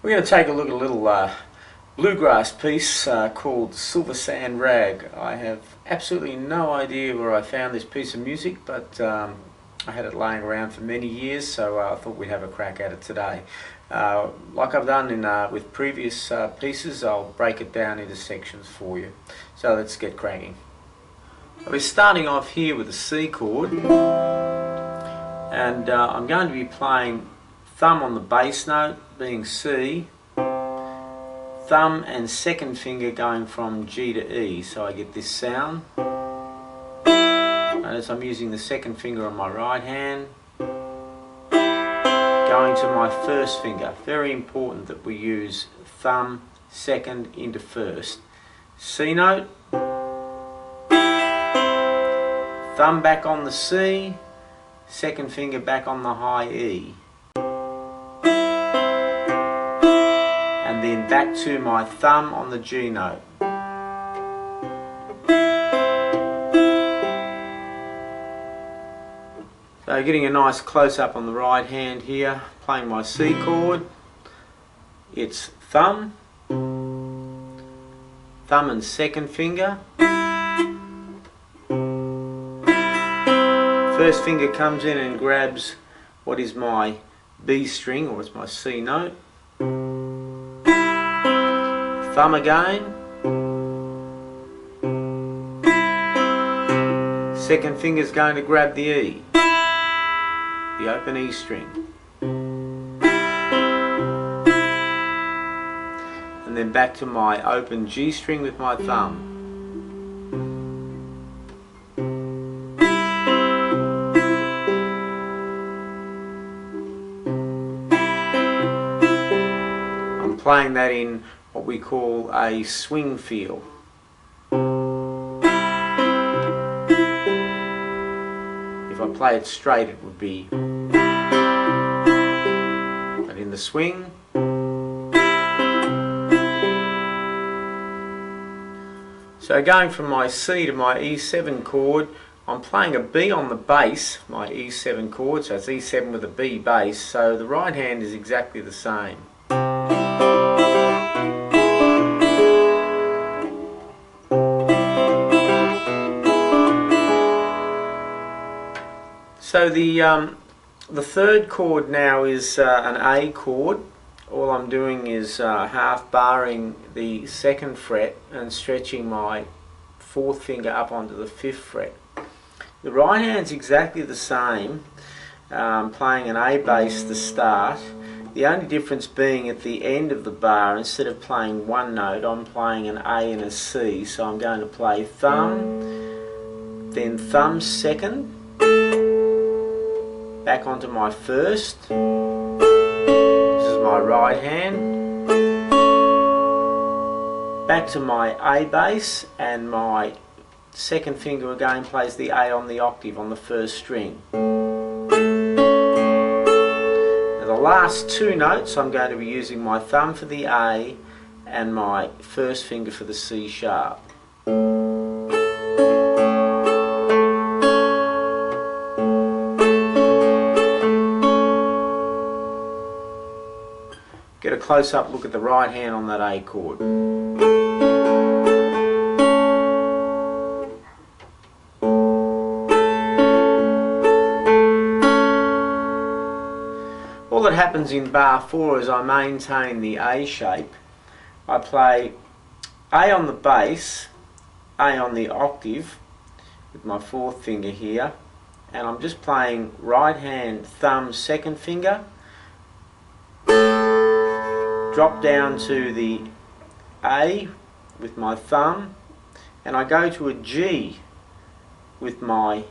We're going to take a look at a little bluegrass piece called Silver Sand Rag. I have absolutely no idea where I found this piece of music, but I had it laying around for many years, so I thought we'd have a crack at it today. Like I've done with previous pieces, I'll break it down into sections for you. So let's get cracking. We're starting off here with a C chord, and I'm going to be playing thumb on the bass note being C, thumb and second finger going from G to E, so I get this sound. Notice I'm using the second finger on my right hand, going to my first finger. Very important that we use thumb second into first. C note, thumb back on the C, second finger back on the high E. And then back to my thumb on the G note. So getting a nice close-up on the right hand here, playing my C chord. It's thumb, thumb and second finger. First finger comes in and grabs what is my B string, or it's my C note. Thumb again, second finger's going to grab the E, the open E string, and then back to my open G string with my thumb. I'm playing that in what we call a swing feel. If I play it straight, it would be, but in the swing. So going from my C to my E7 chord, I'm playing a B on the bass, my E7 chord, so it's E7 with a B bass, so the right hand is exactly the same. So the third chord now is an A chord. All I'm doing is half barring the second fret and stretching my fourth finger up onto the fifth fret. The right hand's exactly the same, playing an A bass to start. The only difference being at the end of the bar, instead of playing one note, I'm playing an A and a C. So I'm going to play thumb, then thumb second, back onto my first, this is my right hand, back to my A bass, and my second finger again plays the A on the octave on the first string. Now the last two notes I'm going to be using my thumb for the A and my first finger for the C sharp. Get a close-up look at the right hand on that A chord. All that happens in bar 4 is I maintain the A shape. I play A on the bass, A on the octave with my fourth finger here, and I'm just playing right hand thumb second finger, drop down to the A with my thumb, and I go to a G with my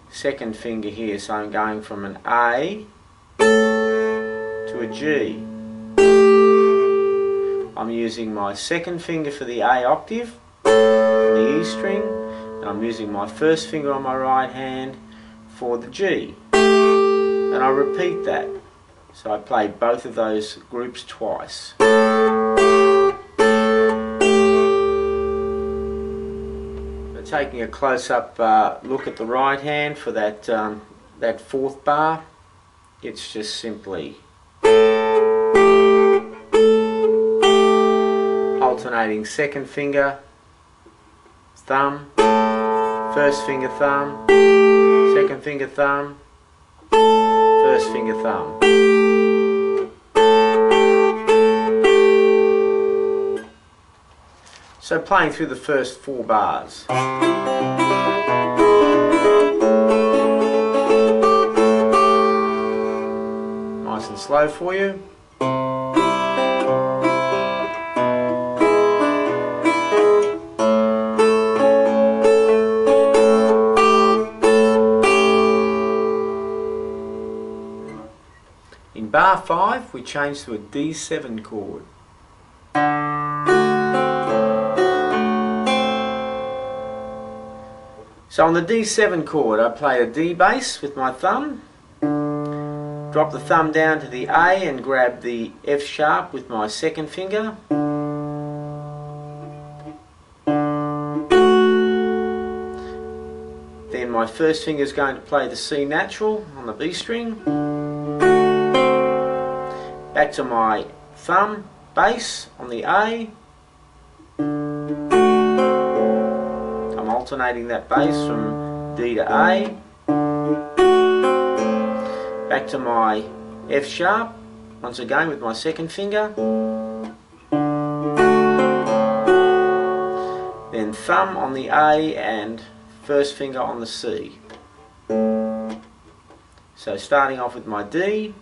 second finger here. So I'm going from an A to a G. I'm using my second finger for the A octave, for the E string, and I'm using my first finger on my right hand for the G. And I repeat that. So I play both of those groups twice. So taking a close-up look at the right hand for that fourth bar, it's just simply alternating second finger, thumb, first finger, thumb, second finger, thumb, first finger, thumb. So playing through the first 4 bars. Nice and slow for you. In bar 5 we change to a D7 chord. So on the D7 chord I play a D bass with my thumb, drop the thumb down to the A and grab the F sharp with my second finger, then my first finger is going to play the C natural on the B string, back to my thumb bass on the A, alternating that bass from D to A, back to my F sharp once again with my second finger, then thumb on the A and first finger on the C. So starting off with my D,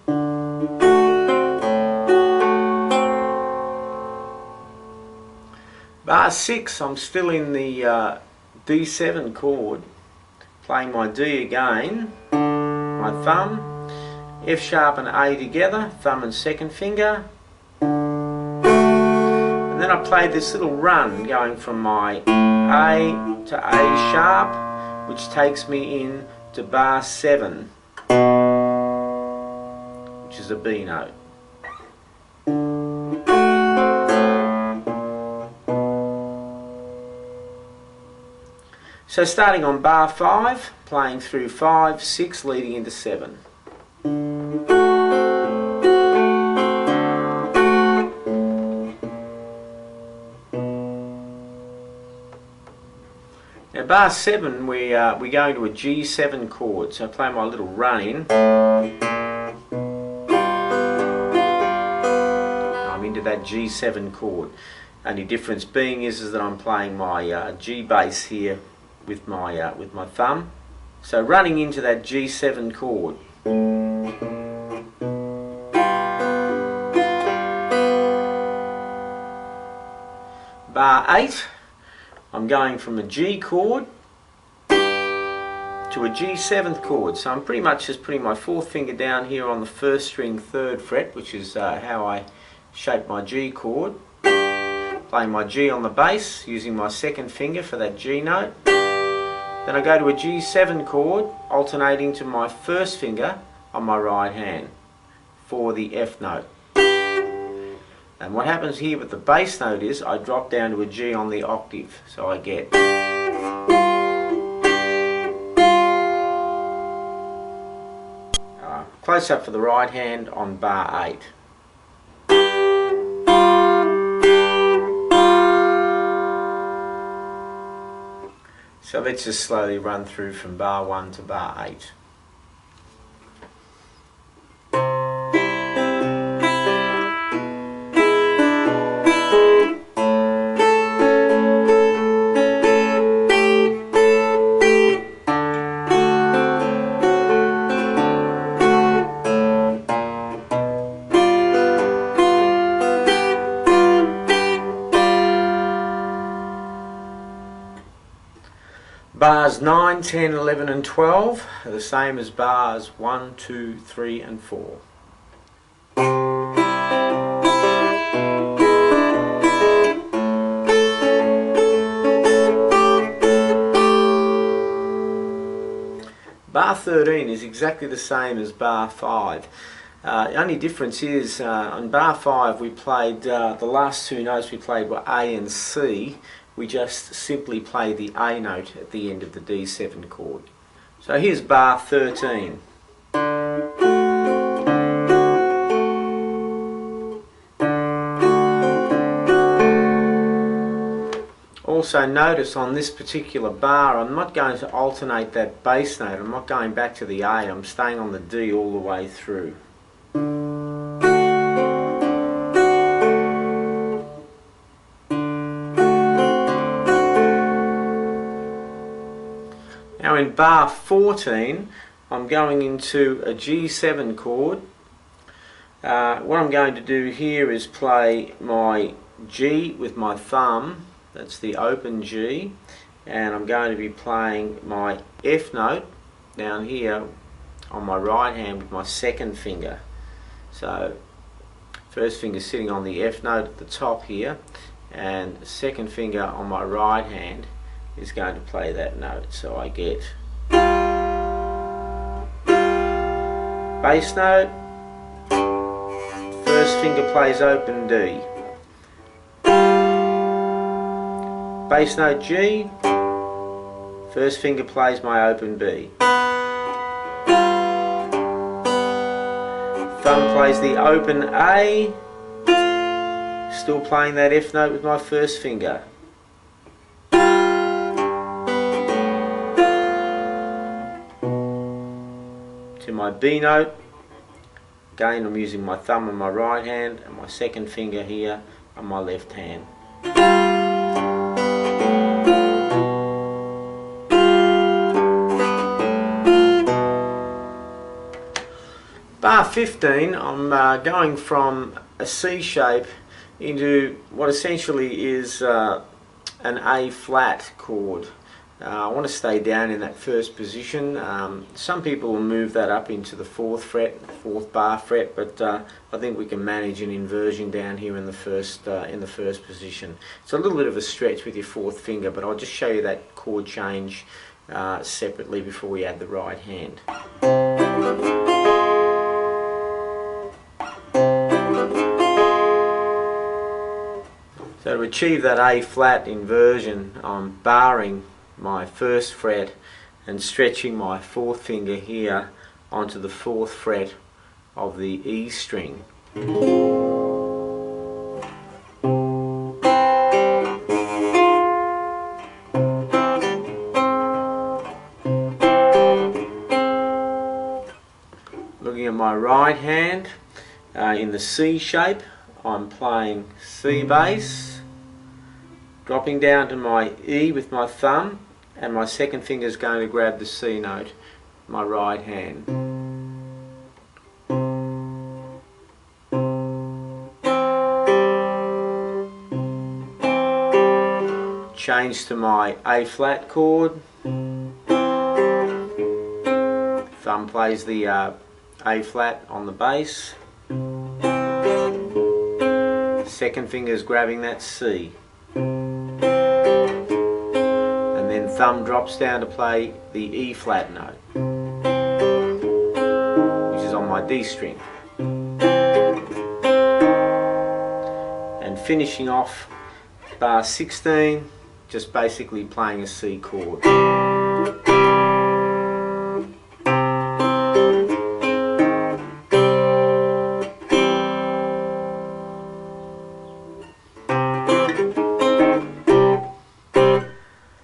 bar 6 I'm still in the D7 chord, playing my D again, my thumb, F sharp and A together, thumb and second finger, and then I played this little run going from my A to A sharp, which takes me in to bar 7, which is a B note. So starting on bar 5, playing through 5, 6, leading into 7. Now bar 7 we go into a G7 chord, so I play my little run in. I'm into that G7 chord. Only difference being is that I'm playing my G bass here with my thumb. So running into that G7 chord. Bar 8, I'm going from a G chord to a G7th chord. So I'm pretty much just putting my 4th finger down here on the 1st string 3rd fret, which is how I shape my G chord. Playing my G on the bass, using my 2nd finger for that G note. Then I go to a G7 chord, alternating to my 1st finger on my right hand for the F note. And what happens here with the bass note is I drop down to a G on the octave, so I get close up for the right hand on bar 8. So let's just slowly run through from bar 1 to bar 8. Bars 9, 10, 11 and 12 are the same as bars 1, 2, 3 and 4. Bar 13 is exactly the same as bar 5. The only difference is on bar 5 we played the last 2 notes we played were A and C. We just simply play the A note at the end of the D7 chord. So here's bar 13. also notice on this particular bar I'm not going to alternate that bass note. I'm not going back to the A, I'm staying on the D all the way through. Now in bar 14 I'm going into a G7 chord. What I'm going to do here is play my G with my thumb, that's the open G, and I'm going to be playing my F note down here on my right hand with my second finger. So first finger sitting on the F note at the top here, and second finger on my right hand is going to play that note. So I get bass note, first finger plays open D, bass note G, first finger plays my open B, thumb plays the open A, still playing that F note with my first finger, to my B note. Again, I'm using my thumb on my right hand and my second finger here on my left hand. Bar 15, I'm going from a C shape into what essentially is an A flat chord. I want to stay down in that first position. Some people will move that up into the 4th fret, 4th bar fret, but I think we can manage an inversion down here in the first position. It's a little bit of a stretch with your 4th finger, but I'll just show you that chord change separately before we add the right hand. So to achieve that A flat inversion, I'm barring my 1st fret and stretching my 4th finger here onto the 4th fret of the E string. Looking at my right hand, in the C shape, I'm playing C bass, dropping down to my E with my thumb, and my second finger is going to grab the C note, my right hand. Change to my A flat chord. Thumb plays the A flat on the bass. Second finger is grabbing that C. Thumb drops down to play the E flat note, which is on my D string. And finishing off bar 16, just basically playing a C chord.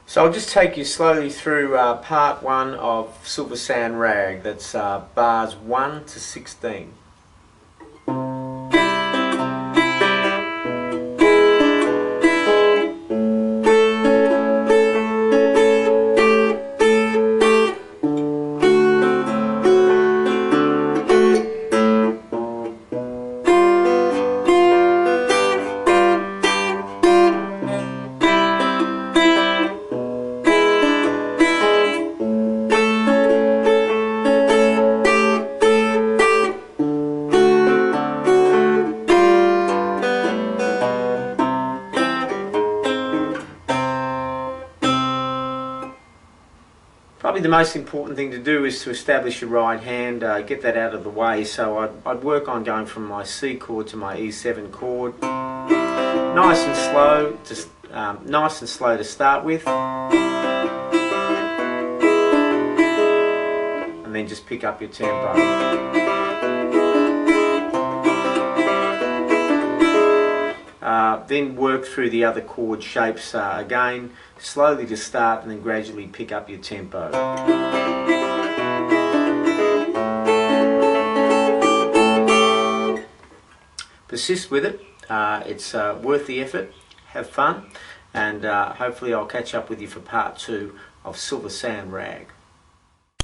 So I'll just take you slowly through part 1 of Silver Sand Rag. That's bars 1 to 16. Probably the most important thing to do is to establish your right hand, get that out of the way. So I'd work on going from my C chord to my E7 chord, nice and slow, just nice and slow to start with, and then just pick up your tempo. then work through the other chord shapes again, slowly to start and then gradually pick up your tempo. Persist with it, it's worth the effort, have fun, and hopefully I'll catch up with you for part 2 of Silver Sand Rag.